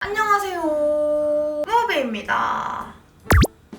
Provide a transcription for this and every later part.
안녕하세요, 모베입니다.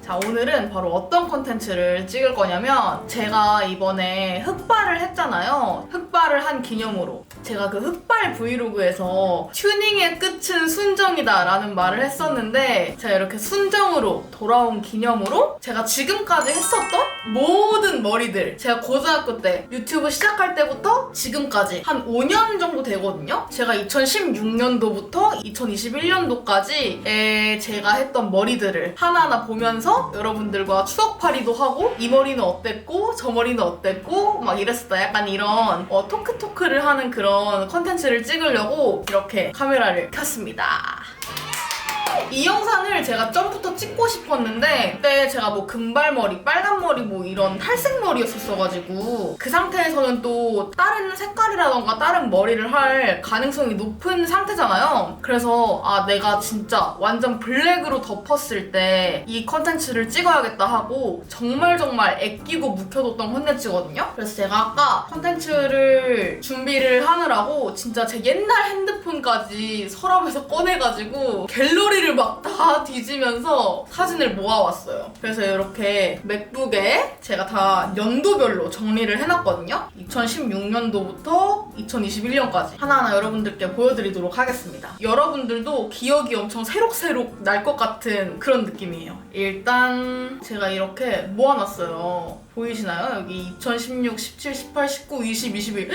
자, 오늘은 바로 어떤 컨텐츠를 찍을 거냐면 제가 이번에 흑발을 했잖아요. 흑발을 한 기념으로 제가 그 흑발 브이로그에서 튜닝의 끝은 순정이다 라는 말을 했었는데 제가 이렇게 순정으로 돌아온 기념으로 제가 지금까지 했었던 모든 머리들, 제가 고등학교 때 유튜브 시작할 때부터 지금까지 한 5년 정도 되거든요. 제가 2016년도부터 2021년도까지 제가 했던 머리들을 하나하나 보면서 여러분들과 추억팔이도 하고 이 머리는 어땠고 저 머리는 어땠고 막 이랬었다. 약간 이런 토크를 하는 그런 컨텐츠를 찍으려고 이렇게 카메라를 켰습니다. 이 영상을 제가 전부터 찍고 싶었는데 그때 제가 뭐 금발머리, 빨간머리 뭐 이런 탈색머리였었어가지고 그 상태에서는 또 다른 색깔이라던가 다른 머리를 할 가능성이 높은 상태잖아요. 그래서 내가 진짜 완전 블랙으로 덮었을 때 이 컨텐츠를 찍어야겠다 하고 정말 애끼고 묵혀뒀던 컨텐츠거든요. 그래서 제가 아까 컨텐츠를 준비를 하느라고 진짜 제 옛날 핸드폰까지 서랍에서 꺼내가지고 갤러리를 막 다 뒤지면서 사진을 모아왔어요. 그래서 이렇게 맥북에 제가 다 연도별로 정리를 해놨거든요. 2016년도부터 2021년까지 하나하나 여러분들께 보여드리도록 하겠습니다. 여러분들도 기억이 엄청 새록새록 날 것 같은 그런 느낌이에요. 일단 제가 이렇게 모아놨어요. 보이시나요? 여기 2016, 17, 18, 19, 20, 21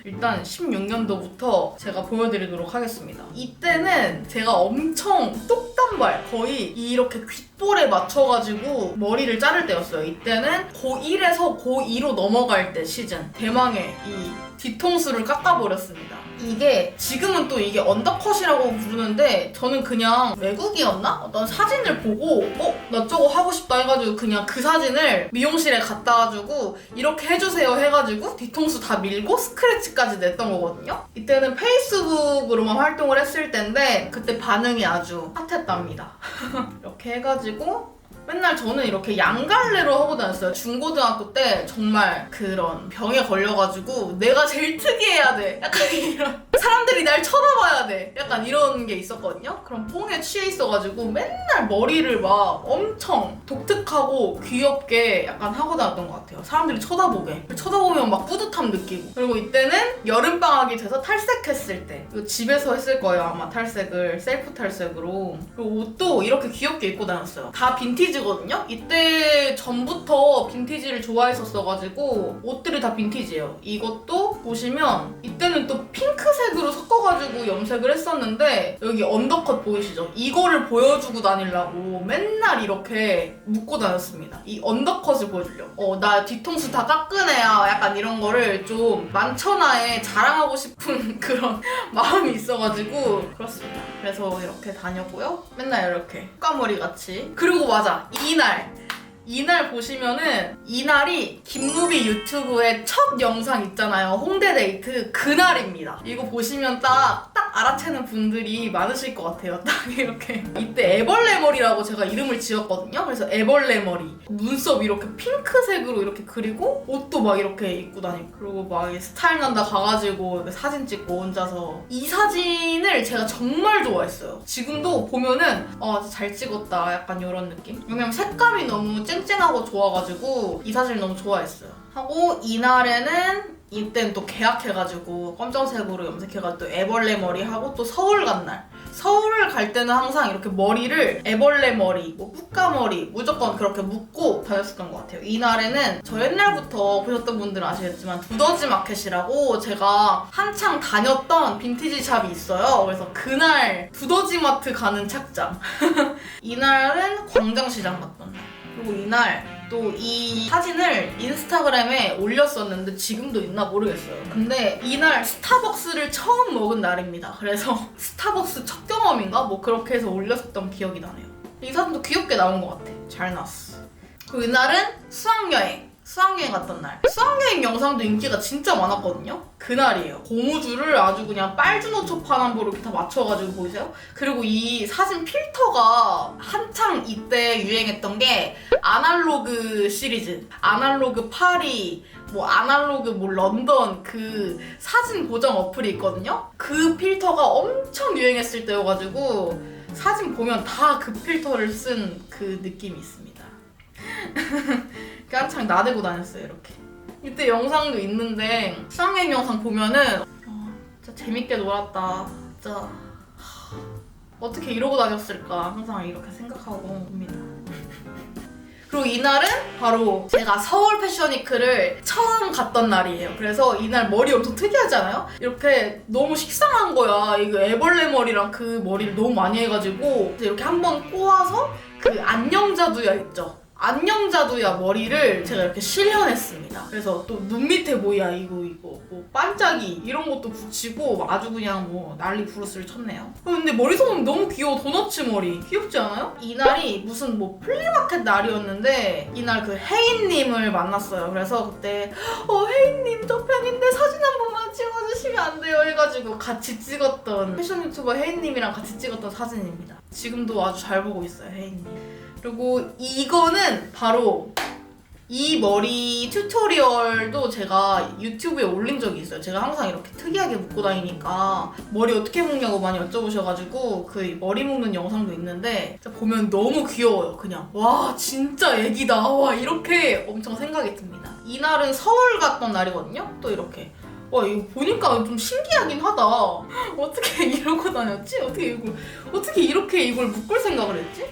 일단 16년도부터 제가 보여드리도록 하겠습니다. 이때는 제가 엄청 똑단발, 거의 이렇게 귓볼에 맞춰가지고 머리를 자를 때였어요. 이때는 고1에서 고2로 넘어갈 때 시즌. 대망의 이 뒤통수를 깎아버렸습니다. 이게 지금은 또 이게 언더컷이라고 부르는데 저는 그냥 외국이었나? 어떤 사진을 보고 나 저거 하고 싶다 해가지고 그냥 그 사진을 미용실에 갖다가지고 이렇게 해주세요 해가지고 뒤통수 다 밀고 스크래치까지 냈던 거거든요. 이때는 페이스북으로만 활동을 했을 때인데 그때 반응이 아주 핫했답니다. 이렇게 해가지고 맨날 저는 이렇게 양갈래로 하고 다녔어요. 중고등학교 때 정말 그런 병에 걸려가지고 내가 제일 특이해야 돼. 약간 이런. 사람들이 날 쳐다봐야 돼. 약간 이런 게 있었거든요. 그럼 뽕에 취해 있어가지고 맨날 머리를 막 엄청 독특하고 귀엽게 약간 하고 다녔던 것 같아요. 사람들이 쳐다보게. 쳐다보면 막 뿌듯함 느끼고. 그리고 이때는 여름방학이 돼서 탈색했을 때. 이거 집에서 했을 거예요. 아마 탈색을. 셀프 탈색으로. 그리고 옷도 이렇게 귀엽게 입고 다녔어요. 다 빈티지 거든요. 이때 전부터 빈티지를 좋아했었어가지고 옷들이 다 빈티지예요. 이것도 보시면 이때는 또 핑크색으로 섞어가지고 염색을 했었는데 여기 언더컷 보이시죠? 이거를 보여주고 다니려고 맨날 이렇게 묶고 다녔습니다. 이 언더컷을 보여주려고. 나 뒤통수 다 깎은 애야. 약간 이런 거를 좀 만천하에 자랑하고 싶은 그런 마음이 있어가지고 그렇습니다. 그래서 이렇게 다녔고요. 맨날 이렇게 흑가머리 같이. 그리고 맞아. 이날 보시면은 이날이 김무비 유튜브의 첫 영상 있잖아요. 홍대 데이트 그날입니다. 이거 보시면 딱 알아채는 분들이 많으실 것 같아요. 딱 이렇게. 이때 애벌레 머리라고 제가 이름을 지었거든요. 그래서 애벌레 머리. 눈썹 이렇게 핑크색으로 이렇게 그리고 옷도 막 이렇게 입고 다니고 그리고 막 스타일 난다 가가지고 사진 찍고 혼자서 이 사진을 제가 정말 좋아했어요. 지금도 보면은 진짜 잘 찍었다 약간 이런 느낌? 왜냐면 색감이 너무 쨍쨍하고 좋아가지고 이 사진을 너무 좋아했어요. 하고 이날에는 이때는 또 계약해가지고 검정색으로 염색해가지고 또 애벌레 머리 하고 또 서울 간 날. 서울을 갈 때는 항상 이렇게 머리를 애벌레 머리, 뭐 뿌까 머리 무조건 그렇게 묶고 다녔었던 것 같아요. 이날에는 저 옛날부터 보셨던 분들은 아시겠지만 두더지 마켓이라고 제가 한창 다녔던 빈티지 샵이 있어요. 그래서 그날 두더지 마트 가는 착장. 이날은 광장시장 갔던 날. 그리고 이날 또 이 사진을 인스타그램에 올렸었는데 지금도 있나 모르겠어요. 근데 이날 스타벅스를 처음 먹은 날입니다. 그래서 스타벅스 첫 경험인가? 뭐 그렇게 해서 올렸었던 기억이 나네요. 이 사진도 귀엽게 나온 것 같아. 잘 나왔어. 그리고 이날은 수학여행. 수학여행 갔던 날. 수학여행 영상도 인기가 진짜 많았거든요. 그날이에요. 고무줄을 아주 그냥 빨주노초 파남보로 이렇게 다 맞춰가지고 보이세요? 그리고 이 사진 필터가 한창 이때 유행했던 게 아날로그 시리즈, 아날로그 파리, 뭐 아날로그 뭐 런던 그 사진 보정 어플이 있거든요. 그 필터가 엄청 유행했을 때여가지고 사진 보면 다 그 필터를 쓴 그 느낌이 있습니다. 한창 나대고 다녔어요, 이렇게. 이때 영상도 있는데 수학여행 영상 보면은 진짜 재밌게 놀았다. 진짜 어떻게 이러고 다녔을까 항상 이렇게 생각하고 옵니다. 그리고 이날은 바로 제가 서울 패션위크를 처음 갔던 날이에요. 그래서 이날 머리 엄청 특이하지 않아요? 이렇게 너무 식상한 거야. 이거 애벌레 머리랑 그 머리를 너무 많이 해가지고 이렇게 한번 꼬아서 그 안녕자두야 있죠? 안녕자두야 머리를 제가 이렇게 실현했습니다. 그래서 또 눈 밑에 뭐야 이거 뭐 반짝이 이런 것도 붙이고 아주 그냥 뭐 난리 부르스를 쳤네요. 근데 머리솜은 너무 귀여워. 도너츠 머리 귀엽지 않아요? 이날이 무슨 뭐 플리마켓 날이었는데 이날 그 혜인님을 만났어요. 그래서 그때 혜인님 저 팬인데 사진 한 번만 찍어주시면 안 돼요 해가지고 같이 찍었던 패션 유튜버 혜인님이랑 같이 찍었던 사진입니다. 지금도 아주 잘 보고 있어요, 혜인님. 그리고 이거는 바로 이 머리 튜토리얼도 제가 유튜브에 올린 적이 있어요. 제가 항상 이렇게 특이하게 묶고 다니니까 머리 어떻게 묶냐고 많이 여쭤보셔가지고 그 머리 묶는 영상도 있는데 보면 너무 귀여워요. 그냥 와 진짜 애기다. 와 이렇게 엄청 생각이 듭니다. 이날은 서울 갔던 날이거든요. 또 이렇게 와 이거 보니까 좀 신기하긴 하다. 어떻게 이러고 다녔지? 어떻게 이렇게 이걸 묶을 생각을 했지?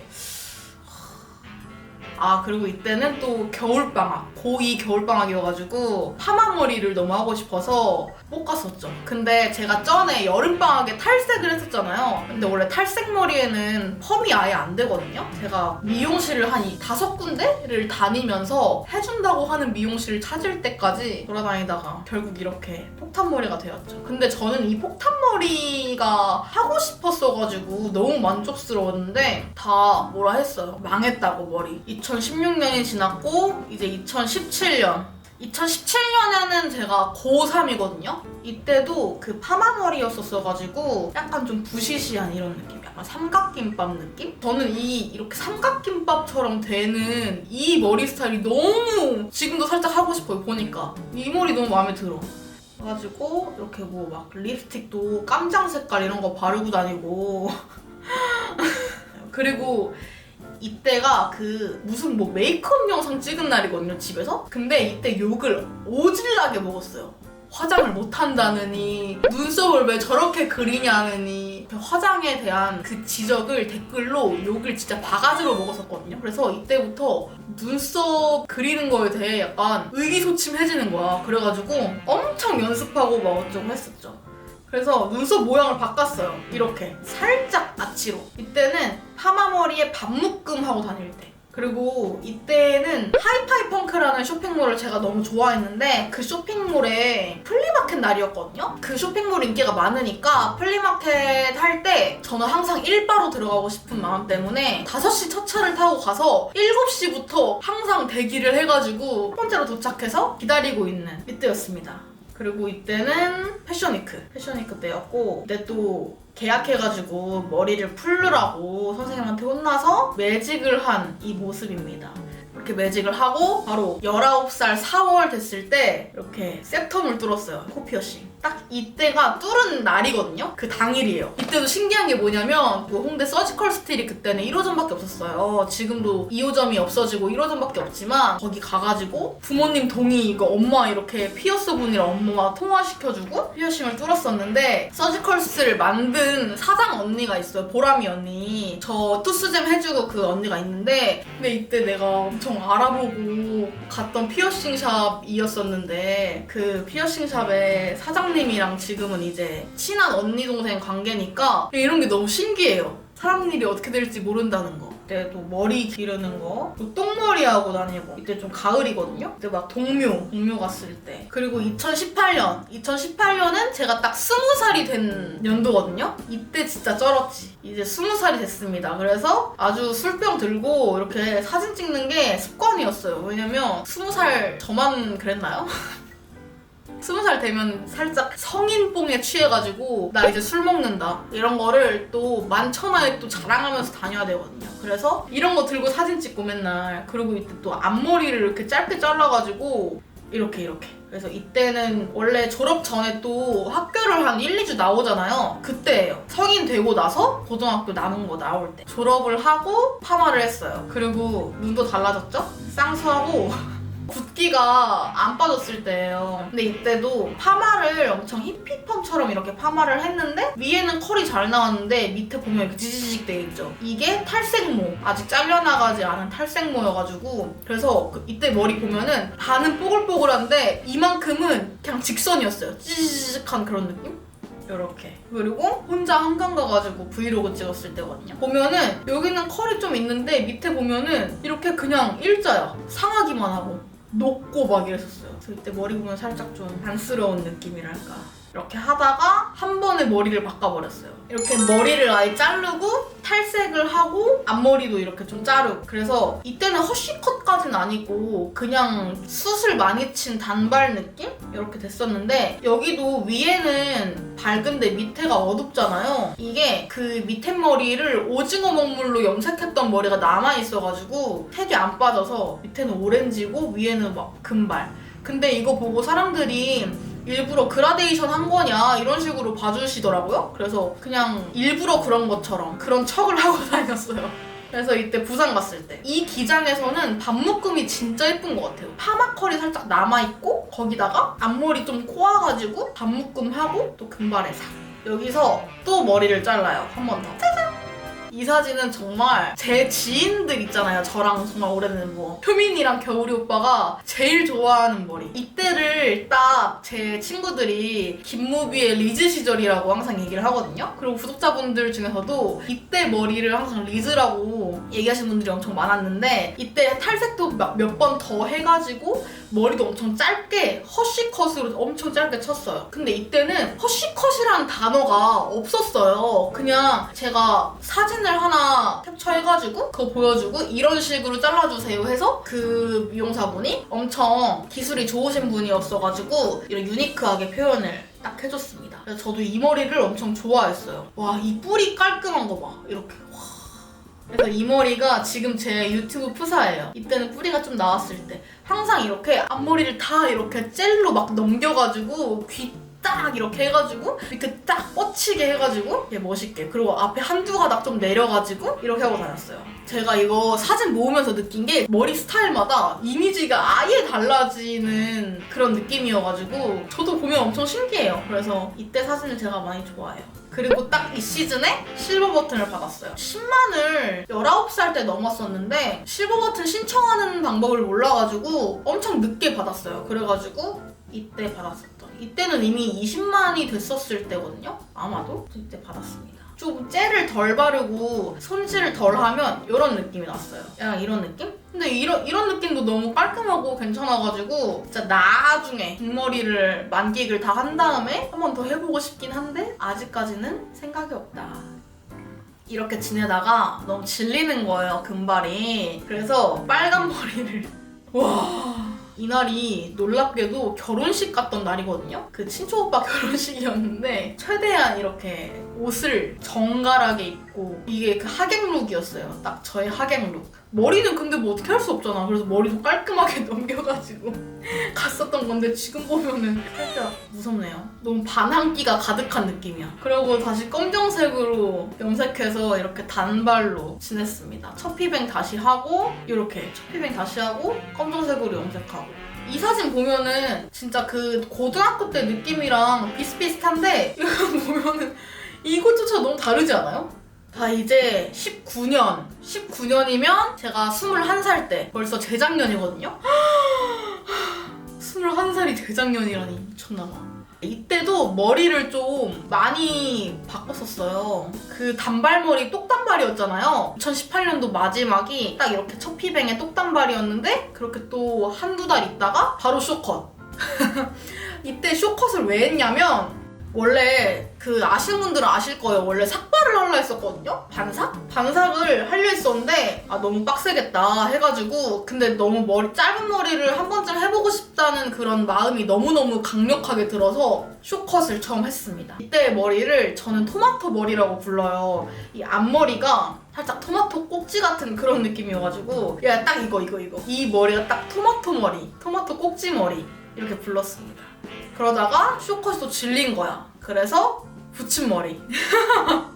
그리고 이때는 또 겨울방학, 고2 겨울방학이어가지고 파마머리를 너무 하고 싶어서 못 갔었죠. 근데 제가 전에 여름방학에 탈색을 했었잖아요. 근데 원래 탈색 머리에는 펌이 아예 안 되거든요. 제가 미용실을 한 5군데를 다니면서 해준다고 하는 미용실을 찾을 때까지 돌아다니다가 결국 이렇게 폭탄머리가 되었죠. 근데 저는 이 폭탄머리가 하고 싶었어가지고 너무 만족스러웠는데 다 뭐라 했어요. 망했다고 머리. 2016년이 지났고 이제 2017년에는 제가 고3이거든요? 이때도 그 파마머리였었어가지고 약간 좀 부시시한 이런 느낌? 약간 삼각김밥 느낌? 저는 이렇게 삼각김밥처럼 되는 이 머리 스타일이 너무 지금도 살짝 하고 싶어요, 보니까. 이 머리 너무 마음에 들어. 그래가지고 이렇게 뭐 막 립스틱도 깜장 색깔 이런 거 바르고 다니고 그리고 이때가 그 무슨 뭐 메이크업 영상 찍은 날이거든요, 집에서. 근데 이때 욕을 오질나게 먹었어요. 화장을 못한다느니, 눈썹을 왜 저렇게 그리냐느니, 화장에 대한 그 지적을 댓글로 욕을 진짜 바가지로 먹었었거든요. 그래서 이때부터 눈썹 그리는 거에 대해 약간 의기소침해지는 거야. 그래가지고 엄청 연습하고 막 어쩌고 했었죠. 그래서 눈썹 모양을 바꿨어요. 이렇게 살짝 아치로. 이때는 파마머리에 반묶음 하고 다닐 때. 그리고 이때는 하이파이 펑크라는 쇼핑몰을 제가 너무 좋아했는데 그 쇼핑몰에 플리마켓 날이었거든요? 그 쇼핑몰 인기가 많으니까 플리마켓 할 때 저는 항상 일바로 들어가고 싶은 마음 때문에 5시 첫 차를 타고 가서 7시부터 항상 대기를 해가지고 첫 번째로 도착해서 기다리고 있는 이때였습니다. 그리고 이때는 패션위크 때였고 근데 또 계약해가지고 머리를 풀느라고 선생님한테 혼나서 매직을 한 이 모습입니다. 이렇게 매직을 하고 바로 19살 4월 됐을 때 이렇게 septum을 뚫었어요. 코 피어싱. 딱 이때가 뚫은 날이거든요. 그 당일이에요. 이때도 신기한 게 뭐냐면 그 홍대 서지컬 스틸이 그때는 1호점밖에 없었어요. 지금도 2호점이 없어지고 1호점밖에 없지만 거기 가가지고 부모님 동의 이거 엄마 이렇게 피어서 분이랑 엄마가 통화시켜주고 피어싱을 뚫었었는데 서지컬 스틸을 만든 사장 언니가 있어요. 보람이 언니. 저 투스잼 해주고 그 언니가 있는데 근데 이때 내가 엄청 알아보고 갔던 피어싱샵이었었는데 그 피어싱샵의 사장님이랑 지금은 이제 친한 언니 동생 관계니까 이런 게 너무 신기해요. 사람 일이 어떻게 될지 모른다는 거. 이때 또 머리 기르는 거, 또 똥머리 하고 다니고. 이때 좀 가을이거든요. 이때 막 동묘 갔을 때. 그리고 2018년은 제가 딱 20살이 된 연도거든요. 이때 진짜 쩔었지. 이제 20살이 됐습니다. 그래서 아주 술병 들고 이렇게 사진 찍는 게 습관이었어요. 왜냐면 20살 저만 그랬나요? 20살 되면 살짝 성인뽕에 취해가지고 나 이제 술 먹는다 이런 거를 또 만천하에 또 자랑하면서 다녀야 되거든요. 그래서 이런 거 들고 사진 찍고 맨날. 그리고 이때 또 앞머리를 이렇게 짧게 잘라가지고 이렇게 그래서 이때는 원래 졸업 전에 또 학교를 한 1, 2주 나오잖아요. 그때예요. 성인 되고 나서 고등학교 남은 거 나올 때 졸업을 하고 파마를 했어요. 그리고 눈도 달라졌죠? 쌍수하고 붓기가 안 빠졌을 때예요. 근데 이때도 파마를 엄청 히피펌처럼 이렇게 파마를 했는데 위에는 컬이 잘 나왔는데 밑에 보면 이렇게 지지직 돼 있죠. 이게 탈색모, 아직 잘려나가지 않은 탈색모여가지고. 그래서 이때 머리 보면은 반은 뽀글뽀글한데 이만큼은 그냥 직선이었어요. 찌직한 그런 느낌? 이렇게. 그리고 혼자 한강 가가지고 브이로그 찍었을 때거든요. 보면은 여기는 컬이 좀 있는데 밑에 보면은 이렇게 그냥 일자야. 상하기만 하고 높고 막 이랬었어요. 그래서 이때 머리 보면 살짝 좀 안쓰러운 느낌이랄까. 이렇게 하다가 한 번에 머리를 바꿔버렸어요. 이렇게 머리를 아예 자르고 탈색을 하고 앞머리도 이렇게 좀 자르고. 그래서 이때는 허쉬컷까지는 아니고 그냥 숱을 많이 친 단발 느낌? 이렇게 됐었는데 여기도 위에는 밝은데 밑에가 어둡잖아요. 이게 그 밑에 머리를 오징어 먹물로 염색했던 머리가 남아있어가지고 색이 안 빠져서 밑에는 오렌지고 위에는 막 금발. 근데 이거 보고 사람들이 일부러 그라데이션 한 거냐 이런 식으로 봐주시더라고요. 그래서 그냥 일부러 그런 것처럼 그런 척을 하고 다녔어요. 그래서 이때 부산 갔을 때 이 기장에서는 반묶음이 진짜 예쁜 것 같아요. 파마 컬이 살짝 남아있고 거기다가 앞머리 좀 코아가지고 반묶음하고 또 금발에 싹. 여기서 또 머리를 잘라요. 한 번 더. 짜잔! 이 사진은 정말 제 지인들 있잖아요. 저랑 정말 오래된 뭐 효민이랑 겨울이 오빠가 제일 좋아하는 머리. 이때를 딱 제 친구들이 김무비의 리즈 시절이라고 항상 얘기를 하거든요. 그리고 구독자분들 중에서도 이때 머리를 항상 리즈라고 얘기하시는 분들이 엄청 많았는데 이때 탈색도 몇 번 더 해가지고 머리도 엄청 짧게 허쉬컷으로 엄청 짧게 쳤어요. 근데 이때는 허쉬컷이라는 단어가 없었어요. 그냥 제가 사진을 하나 캡처해가지고 그거 보여주고 이런 식으로 잘라주세요 해서 그 미용사분이 엄청 기술이 좋으신 분이었어가지고 이런 유니크하게 표현을 딱 해줬습니다. 그래서 저도 이 머리를 엄청 좋아했어요. 와, 이 뿌리 깔끔한 거 봐. 이렇게. 와. 그래서 이 머리가 지금 제 유튜브 프사예요. 이때는 뿌리가 좀 나왔을 때 항상 이렇게 앞머리를 다 이렇게 젤로 막 넘겨가지고 귀 딱 이렇게 해가지고 밑에 딱 뻗치게 해가지고 이렇게 멋있게. 그리고 앞에 한두 가닥 좀 내려가지고 이렇게 하고 다녔어요. 제가 이거 사진 모으면서 느낀 게 머리 스타일마다 이미지가 아예 달라지는 그런 느낌이어가지고 저도 보면 엄청 신기해요. 그래서 이때 사진을 제가 많이 좋아해요. 그리고 딱 이 시즌에 실버 버튼을 받았어요. 10만을 19살 때 넘었었는데 실버 버튼 신청하는 방법을 몰라가지고 엄청 늦게 받았어요. 그래가지고 이때 받았었던. 이때는 이미 20만이 됐었을 때거든요? 아마도? 이때 받았습니다. 좀 젤을 덜 바르고 손질을 덜 하면 이런 느낌이 났어요. 약간 이런 느낌? 근데 이런 느낌도 너무 깔끔하고 괜찮아가지고 진짜 나중에 뒷머리를 만기를 다 한 다음에 한 번 더 해보고 싶긴 한데 아직까지는 생각이 없다. 이렇게 지내다가 너무 질리는 거예요, 금발이. 그래서 빨간 머리를 와... 이날이 놀랍게도 결혼식 갔던 날이거든요? 그 친척 오빠 결혼식이었는데 최대한 이렇게 옷을 정갈하게 입고 이게 그 하객 룩이었어요. 딱 저의 하객 룩. 머리는 근데 뭐 어떻게 할 수 없잖아. 그래서 머리도 깔끔하게 넘겨가지고 갔었던 건데 지금 보면은 살짝 무섭네요. 너무 반항기가 가득한 느낌이야. 그리고 다시 검정색으로 염색해서 이렇게 단발로 지냈습니다. 첫피뱅 다시 하고 이렇게 첫피뱅 다시 하고 검정색으로 염색하고. 이 사진 보면은 진짜 그 고등학교 때 느낌이랑 비슷비슷한데 이거 보면은 이것조차 너무 다르지 않아요? 다 이제 19년이면 제가 21살 때 벌써 재작년이거든요? 21살이 재작년이라니 미쳤나봐. 이때도 머리를 좀 많이 바꿨었어요. 그 단발머리 똑단발이었잖아요. 2018년도 마지막이 딱 이렇게 첫 피뱅의 똑단발이었는데 그렇게 또 한두 달 있다가 바로 쇼컷. 이때 쇼컷을 왜 했냐면 원래 그 아시는 분들은 아실 거예요. 원래 삭발을 하려 했었거든요? 반삭? 반삭을 하려 했었는데 너무 빡세겠다 해가지고 근데 너무 짧은 머리를 한 번쯤 해보고 싶다는 그런 마음이 너무너무 강력하게 들어서 쇼컷을 처음 했습니다. 이때 머리를 저는 토마토 머리라고 불러요. 이 앞머리가 살짝 토마토 꼭지 같은 그런 느낌이어가지고 야 딱 이거 이 머리가 딱 토마토 머리, 토마토 꼭지 머리 이렇게 불렀습니다. 그러다가 쇼컷이 또 질린 거야. 그래서 붙임머리.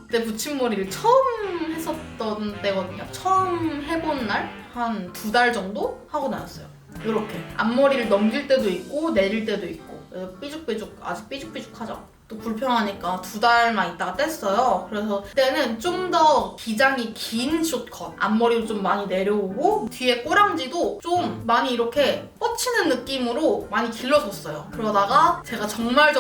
그때 붙임머리를 처음 했었던 때거든요. 처음 해본 날? 한 2달 정도 하고 나왔어요. 이렇게 앞머리를 넘길 때도 있고 내릴 때도 있고 삐죽삐죽 아직 삐죽삐죽하죠. 또 불편하니까 2달만 있다가 뗐어요. 그래서 그때는 좀 더 기장이 긴 숏컷, 앞머리도 좀 많이 내려오고 뒤에 꼬랑지도 좀 많이 이렇게 뻗치는 느낌으로 많이 길러줬어요. 그러다가 제가 정말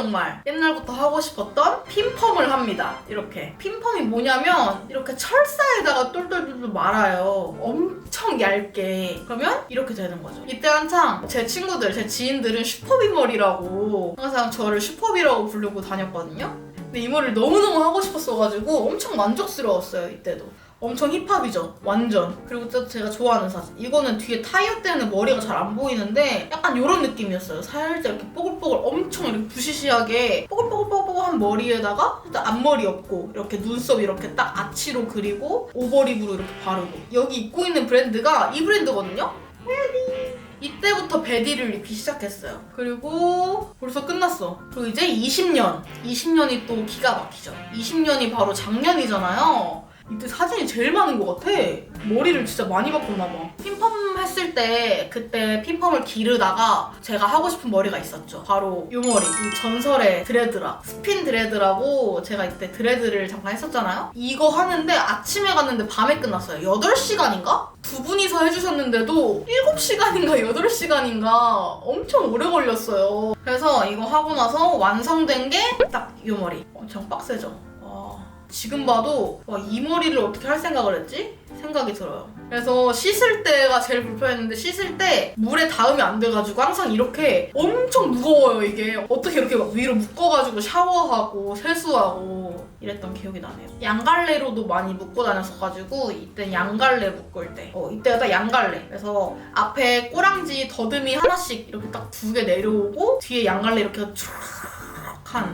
옛날부터 하고 싶었던 핀펌을 합니다. 이렇게 핀펌이 뭐냐면 이렇게 철사에다가 똘똘똘똘 말아요. 엄청 얇게. 그러면 이렇게 되는 거죠. 이때 한창 제 친구들, 제 지인들은 슈퍼비 머리라고 항상 저를 슈퍼비라고 부르고 다녔거든요. 근데 이 머리를 너무너무 하고 싶었어가지고 엄청 만족스러웠어요. 이때도 엄청 힙합이죠. 완전. 그리고 또 제가 좋아하는 사진, 이거는 뒤에 타이어 때문에 머리가 잘 안 보이는데 약간 이런 느낌이었어요. 살짝 이렇게 뽀글뽀글 엄청 이렇게 부시시하게 뽀글뽀글뽀글한 머리에다가 앞머리 없고 이렇게 눈썹 이렇게 딱 아치로 그리고 오버립으로 이렇게 바르고 여기 입고 있는 브랜드가 이 브랜드거든요. 이때부터 베디를 입기 시작했어요. 그리고 벌써 끝났어. 그리고 이제 20년이 또 기가 막히죠. 20년이 바로 작년이잖아요. 이때 사진이 제일 많은 것 같아. 머리를 진짜 많이 바꿨나 봐. 핀펌 했을 때 그때 핀펌을 기르다가 제가 하고 싶은 머리가 있었죠. 바로 이 머리. 이 전설의 드레드락. 스핀 드레드라고 제가 이때 드레드를 잠깐 했었잖아요. 이거 하는데 아침에 갔는데 밤에 끝났어요. 8시간인가? 두 분이서 해주셨는데도 7시간인가 8시간인가 엄청 오래 걸렸어요. 그래서 이거 하고 나서 완성된 게 딱 이 머리. 엄청 빡세죠. 지금 봐도 이 머리를 어떻게 할 생각을 했지? 생각이 들어요. 그래서 씻을 때가 제일 불편했는데 씻을 때 물에 닿으면 안 돼가지고 항상 이렇게 엄청 무거워요. 이게 어떻게 이렇게 막 위로 묶어가지고 샤워하고 세수하고 이랬던 기억이 나네요. 양갈래로도 많이 묶고 다녔어가지고 이때 양갈래 묶을 때 이때가 딱 양갈래. 그래서 앞에 꼬랑지 더듬이 하나씩 이렇게 딱 2개 내려오고 뒤에 양갈래 이렇게 촤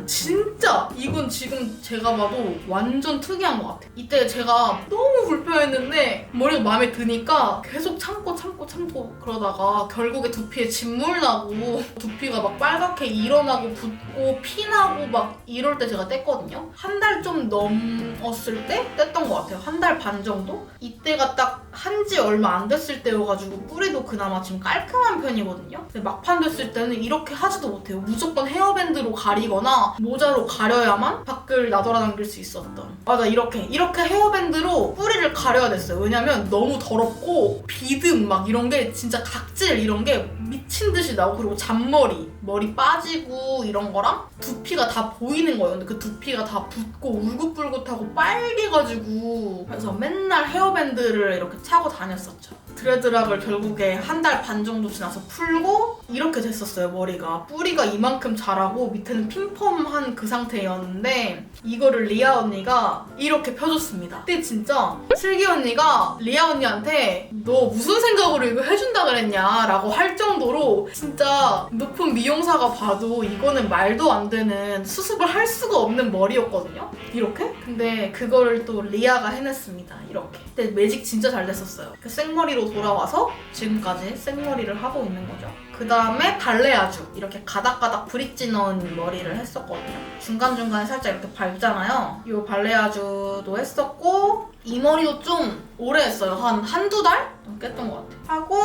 진짜 이건 지금 제가 봐도 완전 특이한 것 같아요. 이때 제가 너무 불편했는데 머리가 마음에 드니까 계속 참고 그러다가 결국에 두피에 진물 나고 두피가 막 빨갛게 일어나고 붓고 피나고 막 이럴 때 제가 뗐거든요. 한 달 좀 넘었을 때 뗐던 것 같아요. 1달 반 정도? 이때가 딱 한지 얼마 안 됐을 때여가지고 뿌리도 그나마 지금 깔끔한 편이거든요. 근데 막판 됐을 때는 이렇게 하지도 못해요. 무조건 헤어밴드로 가리거나 모자로 가려야만 밖을 나돌아다닐 수 있었던. 맞아, 이렇게 헤어밴드로 뿌리를 가려야 됐어요. 왜냐면 너무 더럽고 비듬 막 이런 게 진짜 각질 이런 게 미친 듯이 나고 그리고 잔머리, 머리 빠지고 이런 거랑 두피가 다 보이는 거예요. 근데 그 두피가 다 붓고 울긋불긋하고 빨개가지고 그래서 맨날 헤어밴드를 이렇게 차고 다녔었죠. 드레드락을 결국에 1달 반 정도 지나서 풀고 이렇게 됐었어요. 머리가 뿌리가 이만큼 자라고 밑에는 핀펌한 그 상태였는데 이거를 리아 언니가 이렇게 펴줬습니다. 그때 진짜 슬기 언니가 리아 언니한테 너 무슨 생각으로 이거 해준다 그랬냐 라고 할 정도로 진짜 높은 미용사가 봐도 이거는 말도 안 되는 수습을 할 수가 없는 머리였거든요. 이렇게? 근데 그거를 또 리아가 해냈습니다. 이렇게. 그때 매직 진짜 잘 됐었어요. 그 생머리로 돌아와서 지금까지 생머리를 하고 있는 거죠. 그 다음에 발레아주 이렇게 가닥가닥 브릿지 넣은 머리를 했었거든요. 중간중간에 살짝 이렇게 밟잖아요. 이 발레아주도 했었고 이 머리도 좀 오래 했어요. 한두 달? 깼던 것 같아요. 하고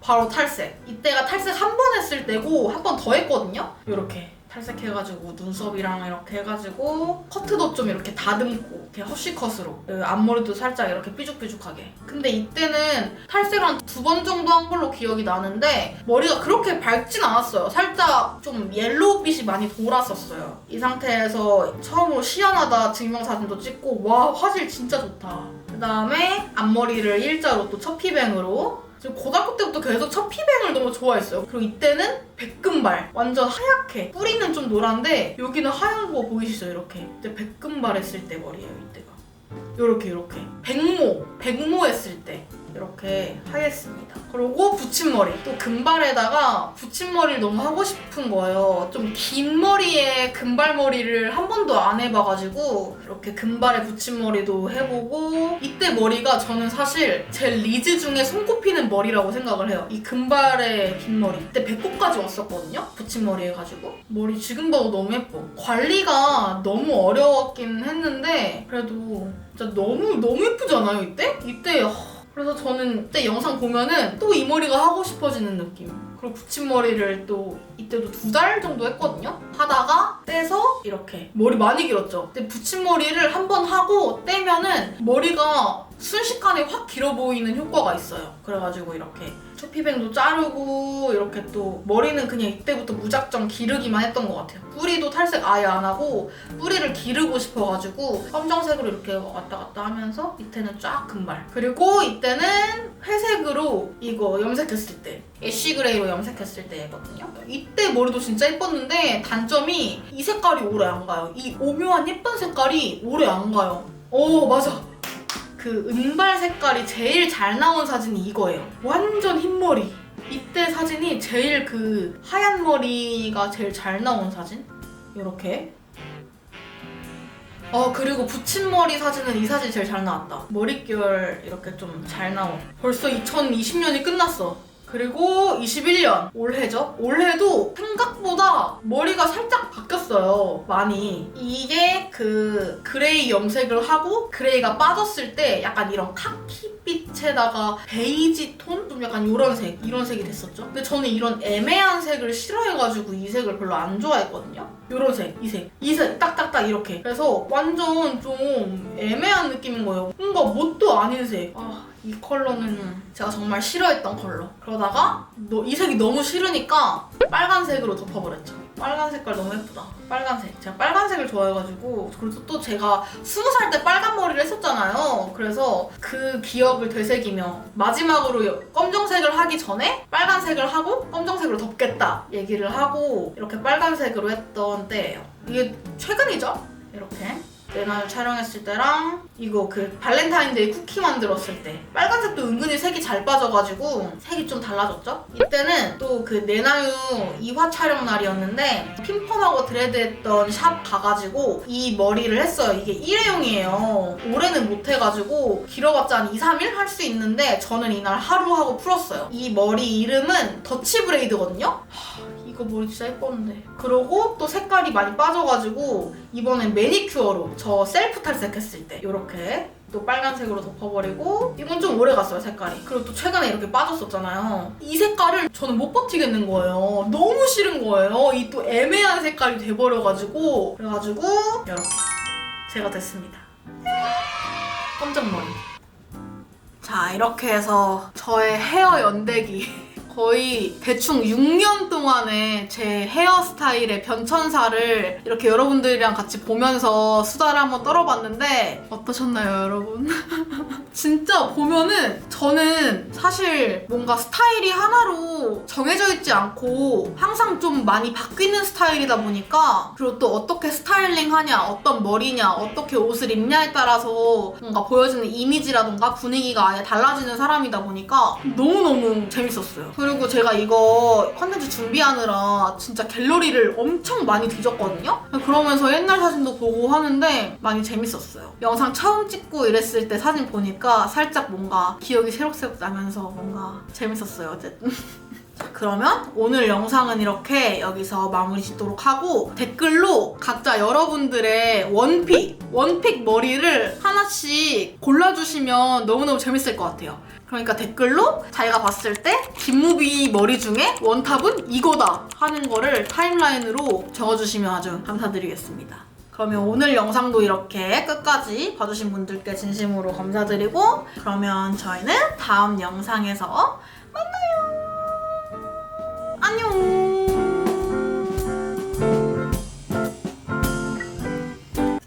바로 탈색. 이때가 탈색 한 번 했을 때고 한 번 더 했거든요. 이렇게 탈색해가지고 눈썹이랑 이렇게 해가지고 커트도 좀 이렇게 다듬고 이렇게 허쉬컷으로 앞머리도 살짝 이렇게 삐죽삐죽하게. 근데 이때는 탈색을 한 2번 정도 한 걸로 기억이 나는데 머리가 그렇게 밝진 않았어요. 살짝 좀 옐로우빛이 많이 돌았었어요. 이 상태에서 처음으로 시연하다 증명사진도 찍고 와 화질 진짜 좋다. 그 다음에 앞머리를 일자로 또 첩히뱅으로 지금 고등학교 때부터 계속 첩히뱅을 너무 좋아했어요. 그리고 이때는 백금발 완전 하얗게 뿌리는 좀 노란데 여기는 하얀 거 보이시죠? 이렇게 이때 백금발 했을 때 머리예요. 이때가 요렇게 백모 했을 때 이렇게 하였습니다. 그리고 붙임머리. 또 금발에다가 붙임머리를 너무 하고 싶은 거예요. 좀 긴 머리에 금발머리를 한 번도 안 해봐가지고 이렇게 금발에 붙임머리도 해보고 이때 머리가 저는 사실 제 리즈 중에 손꼽히는 머리라고 생각을 해요. 이 금발에 긴 머리. 이때 배꼽까지 왔었거든요? 붙임머리 해가지고. 머리 지금 봐도 너무 예뻐. 관리가 너무 어려웠긴 했는데 그래도 진짜 너무 예쁘지 않아요 이때? 이때 그래서 저는 이때 영상 보면은 또 이 머리가 하고 싶어지는 느낌. 그리고 붙임머리를 또 이때도 2달 정도 했거든요? 하다가 떼서 이렇게 머리 많이 길었죠? 근데 붙임머리를 한 번 하고 떼면은 머리가 순식간에 확 길어 보이는 효과가 있어요. 그래가지고 이렇게 초피뱅도 자르고 이렇게 또 머리는 그냥 이때부터 무작정 기르기만 했던 것 같아요. 뿌리도 탈색 아예 안 하고 뿌리를 기르고 싶어가지고 검정색으로 이렇게 왔다 갔다 하면서 밑에는 쫙 금발. 그리고 이때는 회색으로 이거 염색했을 때 애쉬 그레이로 염색했을 때거든요. 이때 머리도 진짜 예뻤는데 단점이 이 색깔이 오래 안 가요. 이 오묘한 예쁜 색깔이 오래 안 가요. 오 맞아. 그 은발 색깔이 제일 잘 나온 사진이 이거예요. 완전 흰머리. 이때 사진이 제일 그 하얀 머리가 제일 잘 나온 사진? 요렇게. 그리고 붙임머리 사진은 이 사진이 제일 잘 나왔다. 머릿결 이렇게 좀 잘 나온. 벌써 2020년이 끝났어. 그리고 21년 올해죠? 올해도 생각보다 머리가 살짝 바뀌었어요. 많이. 이게 그 그레이 염색을 하고 그레이가 빠졌을 때 약간 이런 카키빛에다가 베이지 톤? 좀 약간 이런 색이 됐었죠. 근데 저는 이런 애매한 색을 싫어해가지고 이 색을 별로 안 좋아했거든요. 요런 색, 이 색 딱딱딱 이렇게. 그래서 완전 좀 애매한 느낌인 거예요. 뭔가 뭣도 아닌 색. 이 컬러는 제가 정말 싫어했던 컬러. 그러다가 이 색이 너무 싫으니까 빨간색으로 덮어버렸죠. 빨간 색깔 너무 예쁘다. 빨간색. 제가 빨간색을 좋아해가지고 그리고 또 제가 20살 때 빨간 머리를 했었잖아요. 그래서 그 기억을 되새기며 마지막으로 검정색을 하기 전에 빨간색을 하고 검정색으로 덮겠다 얘기를 하고 이렇게 빨간색으로 했던 때예요. 이게 최근이죠? 이렇게. 내날 촬영했을 때랑 이거 그 발렌타인데이 쿠키 만들었을 때 빨간색도 은근히 색이 잘 빠져가지고 색이 좀 달라졌죠? 이때는 또 그 내나유 2화 촬영 날이었는데 핀펌하고 드레드했던 샵 가가지고 이 머리를 했어요. 이게 일회용이에요. 올해는 못해가지고 길어봤자 한 2, 3일 할 수 있는데 저는 이날 하루 하고 풀었어요. 이 머리 이름은 더치 브레이드거든요? 이거 머리 진짜 예뻤는데. 그러고 또 색깔이 많이 빠져가지고 이번엔 매니큐어로 저 셀프 탈색했을 때 이렇게 또 빨간색으로 덮어버리고 이건 좀 오래 갔어요 색깔이. 그리고 또 최근에 이렇게 빠졌었잖아요. 이 색깔을 저는 못 버티겠는 거예요. 너무 싫은 거예요. 이 또 애매한 색깔이 돼버려가지고 그래가지고 이렇게 제가 됐습니다. 검정머리. 자 이렇게 해서 저의 헤어 연대기 거의 대충 6년 동안의 제 헤어스타일의 변천사를 이렇게 여러분들이랑 같이 보면서 수다를 한번 떨어봤는데 어떠셨나요, 여러분? 진짜 보면은 저는 사실 뭔가 스타일이 하나로 정해져 있지 않고 항상 좀 많이 바뀌는 스타일이다 보니까 그리고 또 어떻게 스타일링하냐, 어떤 머리냐, 어떻게 옷을 입냐에 따라서 뭔가 보여지는 이미지라던가 분위기가 아예 달라지는 사람이다 보니까 너무너무 재밌었어요. 그리고 제가 이거 컨텐츠 준비하느라 진짜 갤러리를 엄청 많이 뒤졌거든요? 그러면서 옛날 사진도 보고 하는데 많이 재밌었어요. 영상 처음 찍고 이랬을 때 사진 보니까 살짝 뭔가 기억이 새록새록 나면서 뭔가 재밌었어요, 어쨌든. 그러면 오늘 영상은 이렇게 여기서 마무리 짓도록 하고 댓글로 각자 여러분들의 원픽 머리를 하나씩 골라주시면 너무너무 재밌을 것 같아요. 그러니까 댓글로 자기가 봤을 때 김무비 머리 중에 원탑은 이거다 하는 거를 타임라인으로 적어주시면 아주 감사드리겠습니다. 그러면 오늘 영상도 이렇게 끝까지 봐주신 분들께 진심으로 감사드리고 그러면 저희는 다음 영상에서 만나요. 안녕.